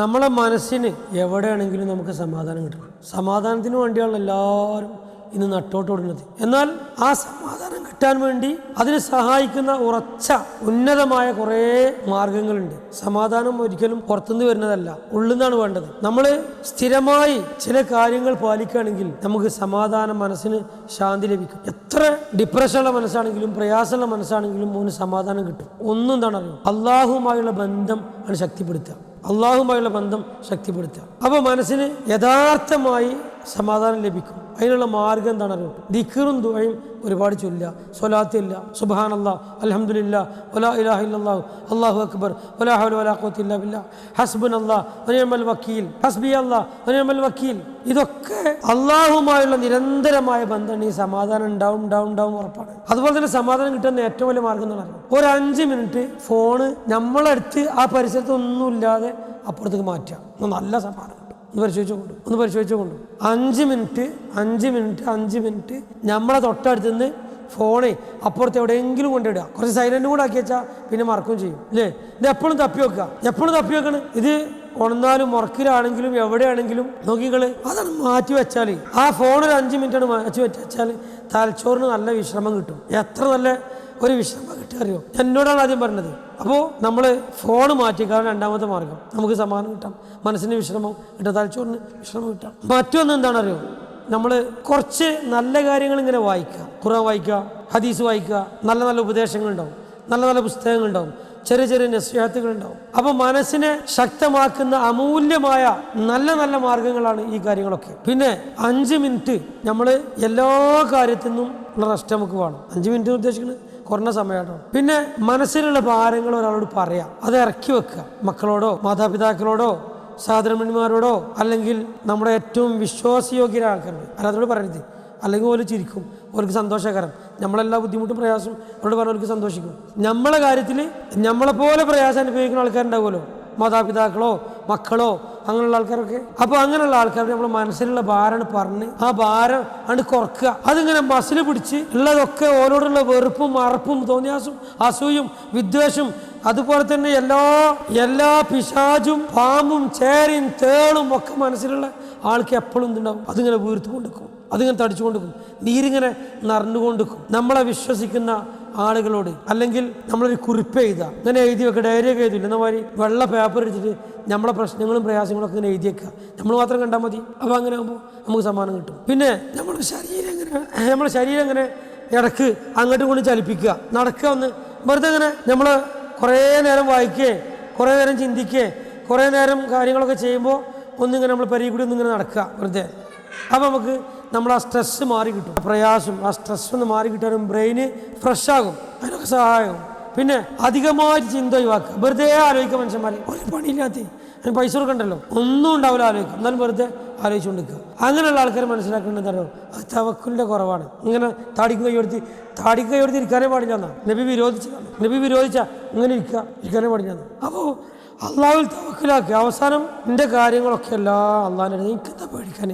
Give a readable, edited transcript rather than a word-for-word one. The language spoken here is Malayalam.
നമ്മളെ മനസ്സിന് എവിടെയാണെങ്കിലും നമുക്ക് സമാധാനം കിട്ടണം. സമാധാനത്തിന് വേണ്ടിയാണ് എല്ലാവരും ഇന്ന് നട്ടോട്ടോടുന്നത്. എന്നാൽ ആ സമാധാനം കിട്ടാൻ വേണ്ടി അതിനെ സഹായിക്കുന്ന ഉറച്ച ഉന്നതമായ കുറേ മാർഗങ്ങളുണ്ട്. സമാധാനം ഒരിക്കലും പുറത്തുനിന്ന് വരുന്നതല്ല, ഉള്ളിൽ നിന്നാണ് വേണ്ടത്. നമ്മൾ സ്ഥിരമായി ചില കാര്യങ്ങൾ പാലിക്കുകയാണെങ്കിൽ നമുക്ക് സമാധാനം, മനസ്സിന് ശാന്തി ലഭിക്കും. എത്ര ഡിപ്രഷനുള്ള മനസ്സാണെങ്കിലും പ്രയാസമുള്ള മനസ്സാണെങ്കിലും അവന് സമാധാനം കിട്ടും. ഒന്നും എന്താണ് അറിയുക, അള്ളാഹുമായുള്ള ബന്ധം ആണ് ശക്തിപ്പെടുത്തുക. അള്ളാഹുമായുള്ള ബന്ധം ശക്തിപ്പെടുത്തുക. അപ്പോൾ മനസ്സിന് യഥാർത്ഥമായി സമാധാനം ലഭിക്കും. അതിനുള്ള മാർഗം എന്താണല്ലോ, ദിക്റും ദുആയും ഒരുപാട് ചൊല്ലുക, സ്വലാത്തില്ല, സുബ്ഹാനല്ലാഹ്, അൽഹംദുലില്ലാഹ്, വലാ ഇലാഹ ഇല്ലല്ലാഹ്, അല്ലാഹു അക്ബർ, വലാ ഹൗല വലാ ഖുവത ഇല്ലാ ബില്ലാഹ്, ഹസ്ബുനല്ലാഹ് വനിഅമൽ വക്കീൽ, ഹസ്ബിയല്ലാഹ് വനിഅമൽ വക്കീൽ. ഇതൊക്കെ അള്ളാഹുമായുള്ള നിരന്തരമായ ബന്ധമാണ്. ഈ സമാധാനം ഉണ്ടാവും ഉറപ്പാണ്. അതുപോലെ തന്നെ സമാധാനം കിട്ടുന്ന ഏറ്റവും വലിയ മാർഗം എന്ന് പറയുന്നത് ഒരു 5 മിനിറ്റ് ഫോണ് നമ്മളടുത്ത് ആ പരിസരത്ത് ഒന്നുമില്ലാതെ അപ്പുറത്തേക്ക് മാറ്റുക. നല്ല സമാധാനം കിട്ടും. ഒന്ന് പരിശോധിച്ചുകൊണ്ടു 5 മിനിറ്റ് നമ്മളെ തൊട്ടടുത്ത് നിന്ന് ഫോണേ അപ്പുറത്ത് എവിടെയെങ്കിലും കൊണ്ടിടുക. കുറച്ച് സൈലന്റ് കൂടെ ആക്കി വെച്ചാൽ പിന്നെ മറക്കുകയും ചെയ്യും അല്ലേ. ഇത് എപ്പോഴും തപ്പി വെക്കണം. ഇത് ഉണർന്നാലും ഉറക്കിലാണെങ്കിലും എവിടെയാണെങ്കിലും നോക്കിക്കള് അതാണ് മാറ്റി വെച്ചാൽ, ആ ഫോൺ ഒരു 5 മിനിറ്റാണ് മാറ്റി വെച്ചാൽ തലച്ചോറിന് നല്ല വിശ്രമം കിട്ടും. എത്ര നല്ല ഒരു വിശ്രമം കിട്ടുക അറിയോ. എന്നോടാണ് ആദ്യം പറഞ്ഞത്. അപ്പോൾ നമ്മൾ ഫോൺ മാറ്റിക്കാണ് രണ്ടാമത്തെ മാർഗം. നമുക്ക് സമാധാനം കിട്ടാം, മനസ്സിന് വിശ്രമം കിട്ടാം, തലച്ചോറിന് വിശ്രമം കിട്ടാം. മറ്റൊന്ന് എന്താണറിയോ, നമ്മൾ കുറച്ച് നല്ല കാര്യങ്ങൾ ഇങ്ങനെ വായിക്കുക, ഖുർആൻ വായിക്കുക, ഹദീസ് വായിക്കുക, നല്ല നല്ല ഉപദേശങ്ങളുണ്ടാവും, നല്ല നല്ല പുസ്തകങ്ങളുണ്ടാവും, ചെറിയ ചെറിയ നസ്ഇഹത്തുകളുണ്ടാവും. അപ്പോൾ മനസ്സിനെ ശക്തമാക്കുന്ന അമൂല്യമായ നല്ല നല്ല മാർഗങ്ങളാണ് ഈ കാര്യങ്ങളൊക്കെ. പിന്നെ 5 മിനിറ്റ് നമ്മൾ എല്ലാ കാര്യത്തിൽ നിന്നും ഉള്ള റെസ്റ്റ് നമുക്ക് വേണം. 5 മിനിറ്റ് ഉദ്ദേശിക്കുന്നത് കുറഞ്ഞ സമയമാണോ. പിന്നെ മനസ്സിലുള്ള ഭാരങ്ങൾ ഒരാളോട് പറയാം, അത് ഇറക്കി വെക്കുക. മക്കളോടോ മാതാപിതാക്കളോടോ സഹോദരന്മാരോടോ അല്ലെങ്കിൽ നമ്മുടെ ഏറ്റവും വിശ്വാസയോഗ്യരായ ആൾക്കാരുണ്ട്, അല്ലാതോട് പറയരുത്. അല്ലെങ്കിൽ ഓല് ചിരിക്കും, ഓർക്ക് സന്തോഷകരം. നമ്മളെല്ലാ ബുദ്ധിമുട്ടും പ്രയാസം അവരോട് പറഞ്ഞാൽ അവർക്ക് സന്തോഷിക്കും. നമ്മളെ കാര്യത്തിൽ നമ്മളെപ്പോലെ പ്രയാസം അനുഭവിക്കുന്ന ആൾക്കാരുണ്ടാവുമല്ലോ, മാതാപിതാക്കളോ മക്കളോ അങ്ങനെയുള്ള ആൾക്കാരൊക്കെ. അപ്പോൾ അങ്ങനെയുള്ള ആൾക്കാർ നമ്മൾ മനസ്സിലുള്ള ഭാരമാണ് പറഞ്ഞ് ആ ഭാരം ആണ് കുറക്കുക. അതിങ്ങനെ മസിൽ പിടിച്ച് ഉള്ളതൊക്കെ ഓരോടുള്ള വെറുപ്പും അറപ്പും തോന്നിയാസും അസൂയും വിദ്വേഷവും അതുപോലെ തന്നെ എല്ലാ പിശാചും പാമ്പും ചേരയും തേളും ഒക്കെ മനസ്സിലുള്ള ആൾക്ക് എപ്പോഴും എന്തുണ്ടാവും, അതിങ്ങനെ വീർത്തു കൊണ്ടിരിക്കും, അതിങ്ങനെ തടിച്ചു കൊണ്ടിരിക്കും, നീരിങ്ങനെ നിറഞ്ഞുകൊണ്ടിരിക്കും. നമ്മളെ വിശ്വസിക്കുന്ന ആളുകളോട് അല്ലെങ്കിൽ നമ്മളൊരു കുറിപ്പ് എഴുതുക, ഇങ്ങനെ എഴുതി വെക്കുക, ഡയറിയൊക്കെ എഴുതില്ല എന്ന മാതിരി വെള്ള പേപ്പർ എടുത്തിട്ട് നമ്മളെ പ്രശ്നങ്ങളും പ്രയാസങ്ങളൊക്കെ ഇങ്ങനെ എഴുതി വെക്കുക. നമ്മൾ മാത്രം കണ്ടാൽ മതി. അപ്പോൾ അങ്ങനെ ആകുമ്പോൾ നമുക്ക് സമ്മാനം കിട്ടും. പിന്നെ നമ്മുടെ ശരീരം ഇങ്ങനെ ഇടക്ക് അങ്ങോട്ടും കൊണ്ട് ചലിപ്പിക്കുക, നടക്കുക. ഒന്ന് വെറുതെ ഇങ്ങനെ നമ്മൾ കുറേ നേരം വായിക്കുകയെ, കുറേ നേരം ചിന്തിക്കുകയെ, കുറേ നേരം കാര്യങ്ങളൊക്കെ ചെയ്യുമ്പോൾ ഒന്നിങ്ങനെ നമ്മൾ പരിധി കൂടി ഒന്നിങ്ങനെ നടക്കുക വെറുതെ. അപ്പോൾ നമുക്ക് നമ്മൾ ആ സ്ട്രെസ്സ് മാറി കിട്ടും, പ്രയാസം ആ സ്ട്രെസ് ഒന്ന് മാറി കിട്ടാനും ബ്രെയിന് ഫ്രഷ് ആകും, അതിനൊക്കെ സഹായമാകും. പിന്നെ അധികമായിട്ട് ചിന്ത ഒഴിവാക്കുക, വെറുതെ ആലോചിക്കുക. മനുഷ്യന്മാരെ ഒരു പണിയില്ലാത്ത അതിന് പൈസ കൊടുക്കണ്ടല്ലോ, ഒന്നും ഉണ്ടാവില്ല ആലോചിക്കും, എന്നാലും വെറുതെ ആലോചിച്ചുകൊണ്ടിരിക്കുക. അങ്ങനെയുള്ള ആൾക്കാർ മനസ്സിലാക്കേണ്ടത് എന്താണോ, അത് തവക്കുലിൻ്റെ കുറവാണ്. ഇങ്ങനെ താടിക്ക് കൈയെടുത്ത് ഇരിക്കാനേ പാടില്ല എന്നാണ് നബി വിരോധിച്ച ഇങ്ങനെ ഇരിക്കാനേ പാടില്ല. അപ്പോൾ അള്ളാഹുവിൽ തവക്കുലാക്കുക. അവസാനം എൻ്റെ കാര്യങ്ങളൊക്കെ എല്ലാം അള്ളാഹിൻ്റെ, എനിക്കെന്താ പേടിക്കാൻ.